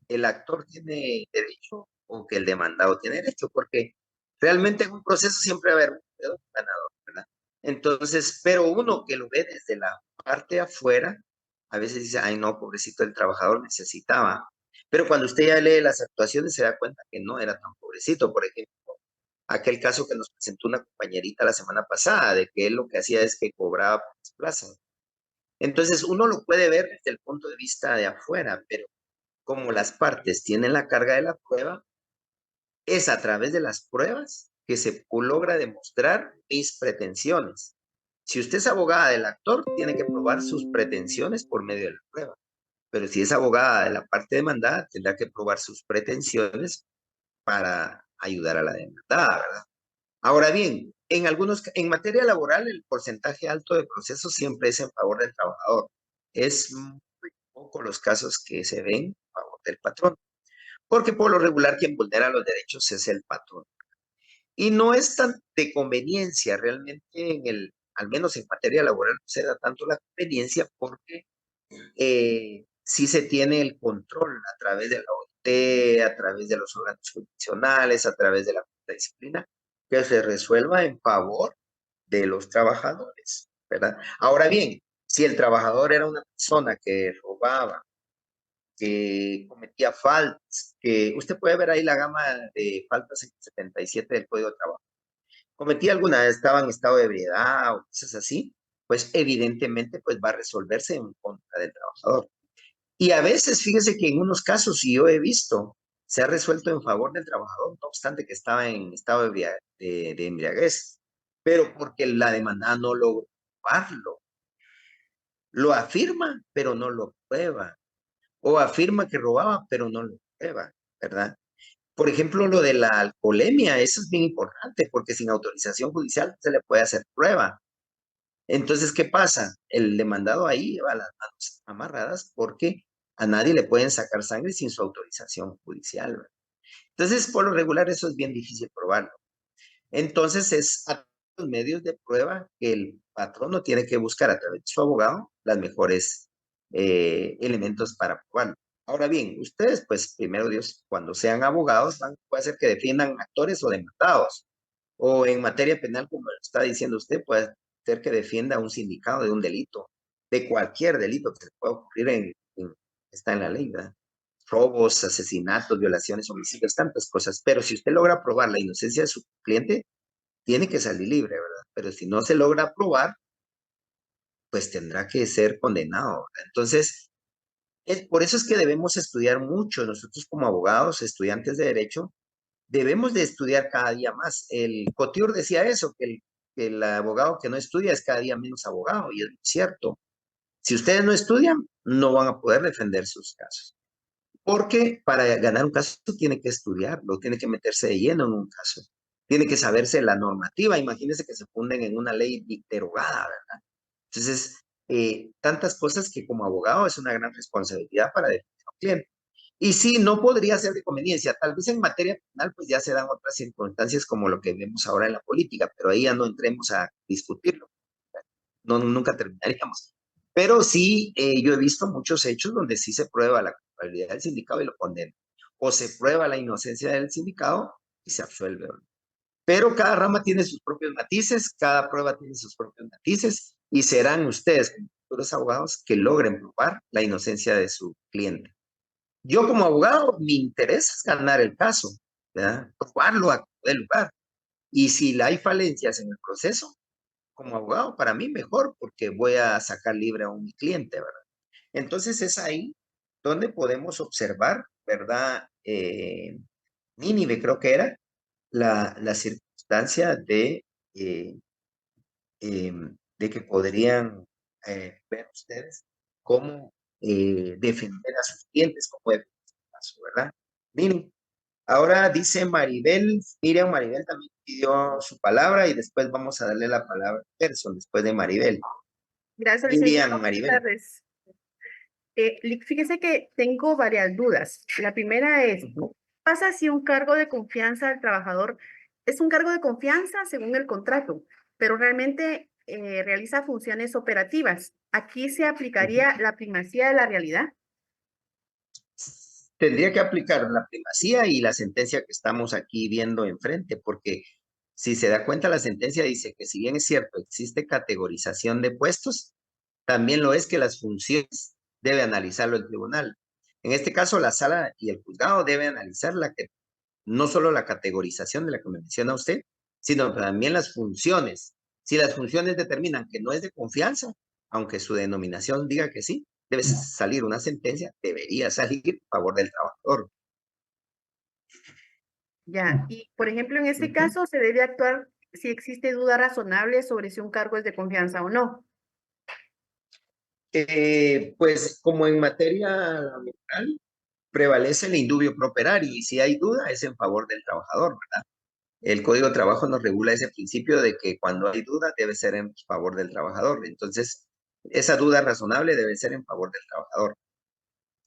el actor tiene derecho o que el demandado tiene derecho, porque realmente en un proceso siempre va a haber un ganador, ¿verdad? Entonces, pero uno que lo ve desde la parte de afuera, a veces dice, ay no, pobrecito, el trabajador necesitaba. Pero cuando usted ya lee las actuaciones se da cuenta que no era tan pobrecito. Por ejemplo, aquel caso que nos presentó una compañerita la semana pasada, de que él lo que hacía es que cobraba por las plazas. Entonces, uno lo puede ver desde el punto de vista de afuera, pero como las partes tienen la carga de la prueba, es a través de las pruebas que se logra demostrar mis pretensiones. Si usted es abogada del actor, tiene que probar sus pretensiones por medio de la prueba. Pero si es abogada de la parte demandada, tendrá que probar sus pretensiones para ayudar a la demandada, ¿verdad? Ahora bien, en materia laboral, el porcentaje alto de procesos siempre es en favor del trabajador. Es muy poco los casos que se ven a favor del patrón, porque por lo regular quien vulnera los derechos es el patrón. Y no es tan de conveniencia realmente al menos en materia laboral, no se da tanto la conveniencia porque sí se tiene el control a través de la OIT, a través de los órganos jurisdiccionales, a través de la Junta de Disciplina, que se resuelva en favor de los trabajadores, ¿verdad? Ahora bien, si el trabajador era una persona que robaba, que cometía faltas, que usted puede ver ahí la gama de faltas en el 77 del Código de Trabajo, cometía alguna, estaba en estado de ebriedad o cosas así, pues evidentemente pues va a resolverse en contra del trabajador. Y a veces, fíjese que en unos casos, y yo he visto, se ha resuelto en favor del trabajador, no obstante que estaba en estado de embriaguez, pero porque la demandada no logró probarlo. Lo afirma, pero no lo prueba. O afirma que robaba, pero no lo prueba, ¿verdad? Por ejemplo, lo de la alcoholemia, eso es bien importante, porque sin autorización judicial no se le puede hacer prueba. Entonces, ¿qué pasa? El demandado ahí lleva las manos amarradas porque a nadie le pueden sacar sangre sin su autorización judicial, ¿verdad? Entonces, por lo regular, eso es bien difícil probarlo. Entonces, es a los medios de prueba que el patrono tiene que buscar a través de su abogado las mejores elementos para probarlo. Ahora bien, ustedes, pues, primero Dios, cuando sean abogados, puede ser que defiendan actores o demandados. O en materia penal, como lo está diciendo usted, puede ser que defienda a un sindicado de un delito, de cualquier delito que se pueda ocurrir está en la ley, ¿verdad? Robos, asesinatos, violaciones, homicidios, tantas cosas. Pero si usted logra probar la inocencia de su cliente, tiene que salir libre, ¿verdad? Pero si no se logra probar, pues tendrá que ser condenado, ¿verdad? Entonces, por eso es que debemos estudiar mucho. Nosotros como abogados, estudiantes de derecho, debemos de estudiar cada día más. El Couture decía eso, que el abogado que no estudia es cada día menos abogado, y es cierto. Si ustedes no estudian, no van a poder defender sus casos. Porque para ganar un caso tiene que estudiarlo, tiene que meterse de lleno en un caso, tiene que saberse la normativa. Imagínense que se funden en una ley derogada, ¿verdad? Entonces, tantas cosas que como abogado es una gran responsabilidad para defender al cliente. Y sí, no podría ser de conveniencia. Tal vez en materia penal, pues ya se dan otras circunstancias como lo que vemos ahora en la política, pero ahí ya no entremos a discutirlo. No, nunca terminaríamos. Pero sí, yo he visto muchos hechos donde sí se prueba la culpabilidad del sindicado y lo condenan. O se prueba la inocencia del sindicado y se absuelve. Pero cada rama tiene sus propios matices, cada prueba tiene sus propios matices, y serán ustedes, como futuros abogados, que logren probar la inocencia de su cliente. Yo como abogado, mi interés es ganar el caso, ¿verdad? Probarlo a el lugar. Y si hay falencias en el proceso, como abogado, para mí mejor, porque voy a sacar libre a un cliente, ¿verdad? Entonces es ahí donde podemos observar, ¿verdad? Nínive creo que era la circunstancia eh, de que podrían ver ustedes cómo defender a sus clientes, como defender su caso, ¿verdad? Nini, ahora dice Maribel, Miriam Maribel también pidió su palabra y después vamos a darle la palabra a Person, después de Maribel. Gracias, Miriam licenciado. Buenas Maribel. tardes. Fíjese que tengo varias dudas. La primera es, ¿qué pasa si un cargo de confianza al trabajador es un cargo de confianza según el contrato, pero realmente realiza funciones operativas? ¿Aquí se aplicaría la primacía de la realidad? Tendría que aplicar la primacía y la sentencia que estamos aquí viendo enfrente, porque si se da cuenta, la sentencia dice que si bien es cierto, existe categorización de puestos, también lo es que las funciones debe analizarlo el tribunal. En este caso, la sala y el juzgado deben analizar no solo la categorización de la que me menciona usted, sino también las funciones. Si las funciones determinan que no es de confianza, aunque su denominación diga que sí, debe salir una sentencia, debería salir a favor del trabajador. Ya, y por ejemplo, en este caso se debe actuar si existe duda razonable sobre si un cargo es de confianza o no. Pues como en materia laboral, prevalece el indubio pro operari y si hay duda es en favor del trabajador, ¿verdad? El Código de Trabajo nos regula ese principio de que cuando hay duda debe ser en favor del trabajador. Entonces, esa duda razonable debe ser en favor del trabajador.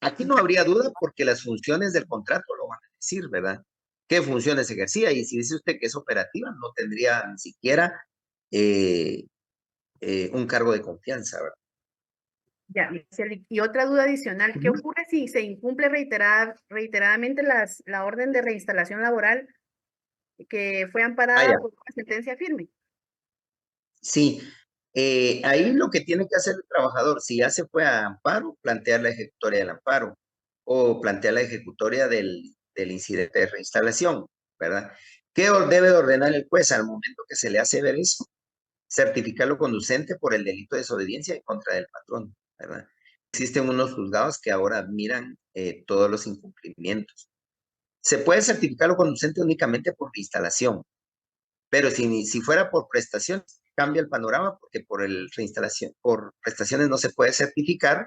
Aquí no habría duda porque las funciones del contrato lo van a decir, ¿verdad? ¿Qué funciones ejercía? Y si dice usted que es operativa, no tendría ni siquiera un cargo de confianza, ¿verdad? Ya, y otra duda adicional, ¿qué ocurre si se incumple reiteradamente la orden de reinstalación laboral que fue amparada por una sentencia firme? Sí, ahí lo que tiene que hacer el trabajador, si ya se fue a amparo, plantear la ejecutoria del amparo o plantear la ejecutoria del incidente de reinstalación, ¿verdad? ¿Qué debe de ordenar el juez al momento que se le hace ver eso? Certificarlo conducente por el delito de desobediencia en contra del patrón, ¿verdad? Existen unos juzgados que ahora miran todos los incumplimientos. Se puede certificarlo conducente únicamente por instalación, pero si fuera por prestaciones, cambia el panorama porque por prestaciones no se puede certificar,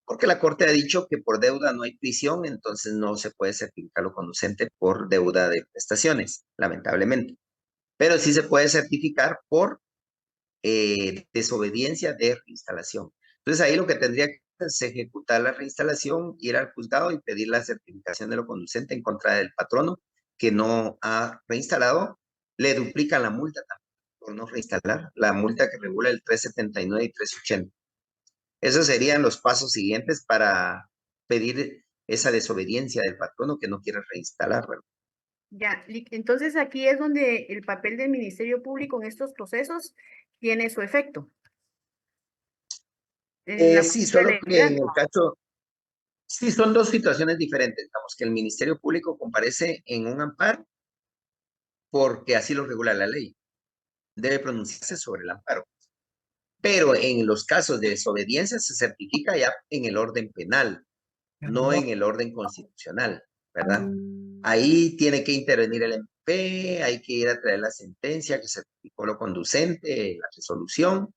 porque la Corte ha dicho que por deuda no hay prisión, entonces no se puede certificar lo conducente por deuda de prestaciones, lamentablemente. Pero sí se puede certificar por desobediencia de reinstalación. Entonces ahí lo que tendría que hacer es ejecutar la reinstalación, ir al juzgado y pedir la certificación de lo conducente en contra del patrono que no ha reinstalado. Le duplican la multa también por no reinstalar, la multa que regula el 379 y 380. Esos serían los pasos siguientes para pedir esa desobediencia del patrono que no quiere reinstalar, ¿verdad? Ya, entonces aquí es donde el papel del Ministerio Público en estos procesos tiene su efecto. Sí, solo que en el caso, sí, son dos situaciones diferentes. Digamos que el Ministerio Público comparece en un amparo porque así lo regula la ley. Debe pronunciarse sobre el amparo. Pero en los casos de desobediencia se certifica ya en el orden penal, no en el orden constitucional, ¿verdad? Ahí tiene que intervenir el MP, hay que ir a traer la sentencia que certificó lo conducente, la resolución,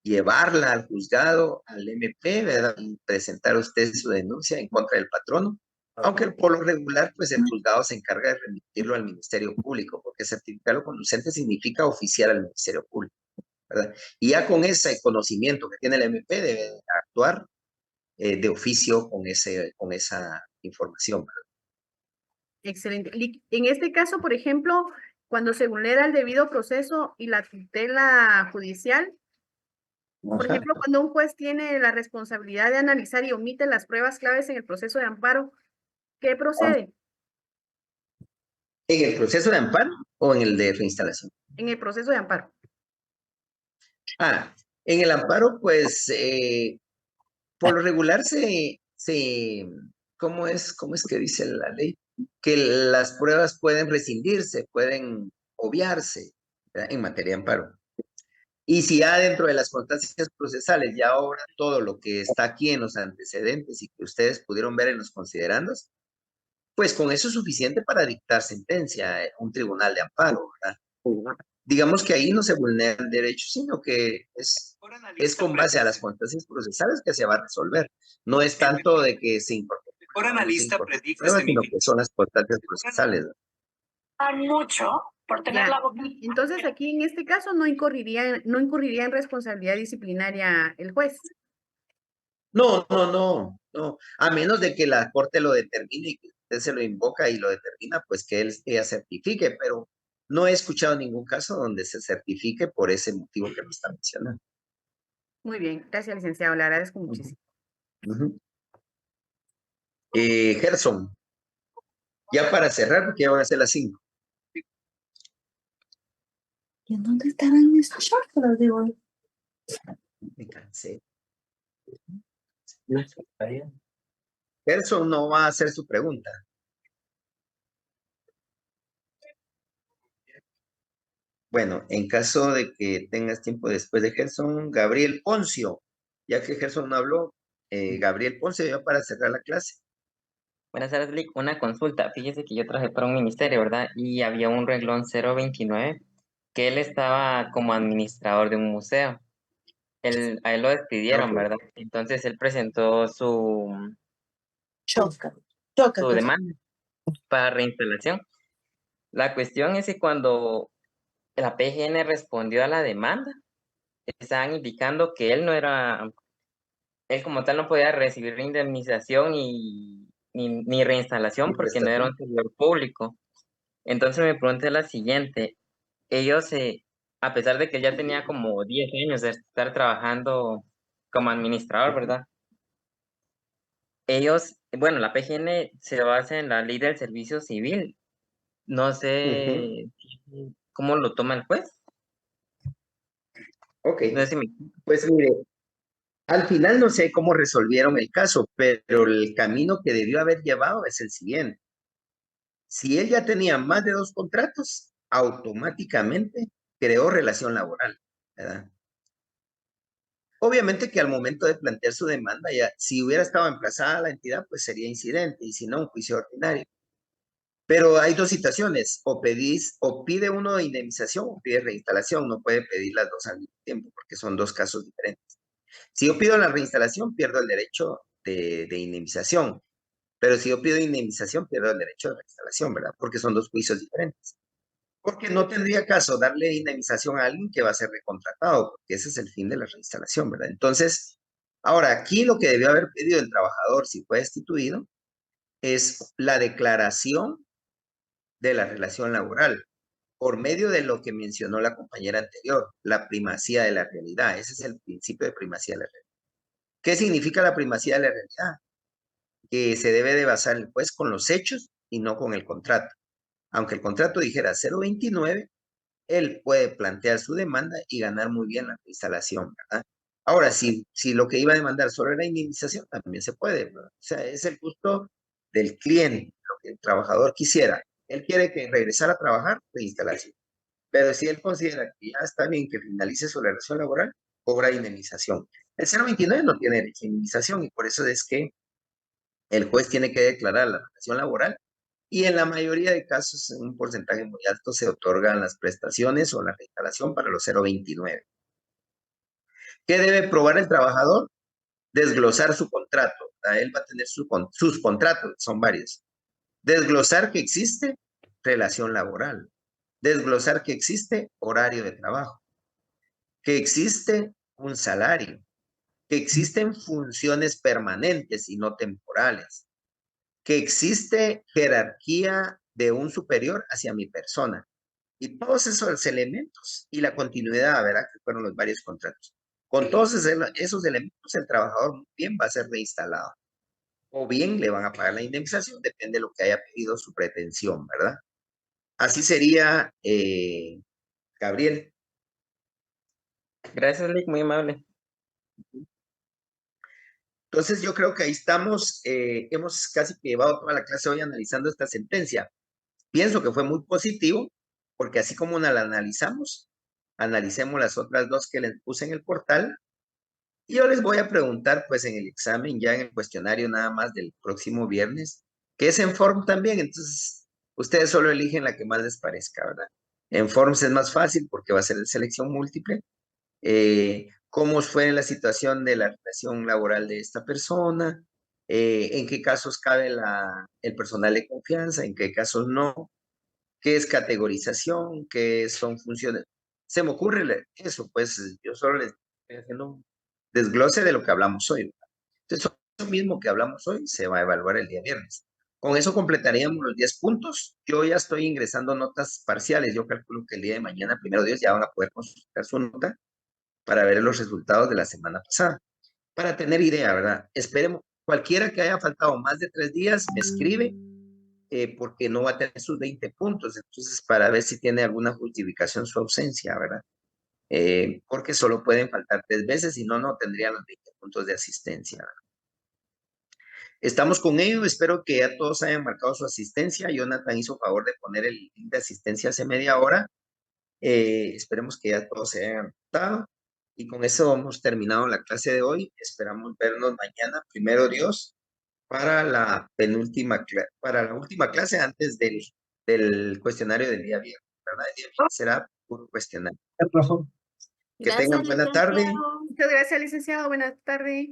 llevarla al juzgado, al MP, ¿verdad? Y presentar usted su denuncia en contra del patrono. Aunque por lo regular, pues el juzgado se encarga de remitirlo al Ministerio Público, porque certificar lo conducente significa oficiar al Ministerio Público, ¿verdad? Y ya con ese conocimiento que tiene el MP, debe actuar de oficio con esa información, ¿verdad? Excelente. En este caso, por ejemplo, cuando se vulnera el debido proceso y la tutela judicial, por ejemplo, cuando un juez tiene la responsabilidad de analizar y omite las pruebas claves en el proceso de amparo, ¿qué procede? ¿En el proceso de amparo o en el de reinstalación? En el proceso de amparo. En el amparo, pues, por lo regular ¿cómo es que dice la ley? Que las pruebas pueden rescindirse, pueden obviarse, ¿verdad? En materia de amparo. Y si ya dentro de las constancias procesales, ya ahora todo lo que está aquí en los antecedentes y que ustedes pudieron ver en los considerandos, pues con eso es suficiente para dictar sentencia, un tribunal de amparo, ¿verdad? Digamos que ahí no se vulnera el derecho, sino que es con base a las constancias procesales que se va a resolver. No es tanto de que se incorpore pruebas, sino que son las constancias procesales, ¿no? Mucho por tener la boca. Entonces aquí en este caso no incurriría en responsabilidad disciplinaria el juez. No. A menos de que la corte lo determine y que usted se lo invoca y lo determina, pues que ella certifique, pero no he escuchado ningún caso donde se certifique por ese motivo que me está mencionando. Muy bien, gracias, licenciado, le agradezco muchísimo. Gerson, ya para cerrar, porque ya van a ser las 5. ¿Y en dónde estarán mis chakras, digo? Me cansé. Gerson no va a hacer su pregunta. Bueno, en caso de que tengas tiempo después de Gerson, Gabriel Poncio, ya que Gerson no habló, Gabriel Poncio, ya para cerrar la clase. Buenas tardes, Lick. Una consulta. Fíjese que yo trabajé para un ministerio, ¿verdad? Y había un renglón 029 que él estaba como administrador de un museo. A él lo despidieron, Ok. ¿verdad? Entonces él presentó su su demanda para reinstalación. La cuestión es que cuando la PGN respondió a la demanda, estaban indicando que él como tal no podía recibir indemnización ni reinstalación porque no era un servidor público. Entonces mi pregunta es la siguiente. Ellos, a pesar de que él ya tenía como 10 años de estar trabajando como administrador, ¿verdad? Ellos, bueno, la PGN se basa en la ley del servicio civil. No sé cómo lo toma el juez. Ok, No sé si me... pues mire, al final no sé cómo resolvieron el caso, pero el camino que debió haber llevado es el siguiente. Si él ya tenía más de 2 contratos, automáticamente creó relación laboral, ¿verdad? Obviamente que al momento de plantear su demanda, ya, si hubiera estado emplazada la entidad, pues sería incidente, y si no, un juicio ordinario. Pero hay 2 situaciones, o pide uno de indemnización o pide reinstalación, no puede pedir las 2 al mismo tiempo, porque son 2 casos diferentes. Si yo pido la reinstalación, pierdo el derecho de indemnización, pero si yo pido indemnización, pierdo el derecho de reinstalación, ¿verdad? Porque son 2 juicios diferentes. Porque no tendría caso darle indemnización a alguien que va a ser recontratado, porque ese es el fin de la reinstalación, ¿verdad? Entonces, ahora aquí lo que debió haber pedido el trabajador, si fue destituido, es la declaración de la relación laboral, por medio de lo que mencionó la compañera anterior, la primacía de la realidad. Ese es el principio de primacía de la realidad. ¿Qué significa la primacía de la realidad? Que se debe de basar el juez con los hechos y no con el contrato. Aunque el contrato dijera 0.29, él puede plantear su demanda y ganar muy bien la instalación, ¿verdad? Ahora, si lo que iba a demandar solo era indemnización, también se puede, ¿verdad? O sea, es el gusto del cliente, lo que el trabajador quisiera. Él quiere que regresara a trabajar, reinstalación. Pero si él considera que ya está bien que finalice su relación laboral, cobra indemnización. El 0.29 no tiene derecho a indemnización y por eso es que el juez tiene que declarar la relación laboral y en la mayoría de casos, en un porcentaje muy alto, se otorgan las prestaciones o la reinstalación para los 0.29. ¿Qué debe probar el trabajador? Desglosar su contrato. Él va a tener sus contratos, son varios. Desglosar que existe relación laboral. Desglosar que existe horario de trabajo. Que existe un salario. Que existen funciones permanentes y no temporales. Que existe jerarquía de un superior hacia mi persona. Y todos esos elementos y la continuidad, ¿verdad? Que fueron los varios contratos. Con todos esos elementos, el trabajador muy bien va a ser reinstalado. O bien le van a pagar la indemnización, depende de lo que haya pedido su pretensión, ¿verdad? Así sería, Gabriel. Gracias, Lick, muy amable. Entonces yo creo que ahí estamos, hemos casi llevado toda la clase hoy analizando esta sentencia. Pienso que fue muy positivo, porque así como la analizamos, analicemos las otras 2 que les puse en el portal. Y yo les voy a preguntar, pues, en el examen, ya en el cuestionario nada más del próximo viernes, que es en Form también, entonces ustedes solo eligen la que más les parezca, ¿verdad? En Forms es más fácil porque va a ser de selección múltiple. ¿Cómo fue la situación de la relación laboral de esta persona? ¿En qué casos cabe el personal de confianza? ¿En qué casos no? ¿Qué es categorización? ¿Qué son funciones? Se me ocurre eso, pues yo solo les estoy haciendo un desglose de lo que hablamos hoy, ¿verdad? Entonces, eso mismo que hablamos hoy se va a evaluar el día viernes. Con eso completaríamos los 10 puntos. Yo ya estoy ingresando notas parciales. Yo calculo que el día de mañana, primero Dios, ya van a poder consultar su nota para ver los resultados de la semana pasada. Para tener idea, ¿verdad? Esperemos, cualquiera que haya faltado más de 3 días, me escribe, porque no va a tener sus 20 puntos. Entonces, para ver si tiene alguna justificación su ausencia, ¿verdad? Porque solo pueden faltar 3 veces y no tendrían los 20 puntos de asistencia, ¿verdad? Estamos con ello, espero que ya todos hayan marcado su asistencia. Jonathan hizo favor de poner el link de asistencia hace media hora. Esperemos que ya todos se hayan anotado. Y con eso hemos terminado la clase de hoy. Esperamos vernos mañana, primero Dios, para la última clase antes del cuestionario del día viernes, ¿verdad? El día viernes será puro cuestionario. Que Gracias, tengan buena tarde. licenciado. Muchas gracias, licenciado. Buenas tardes.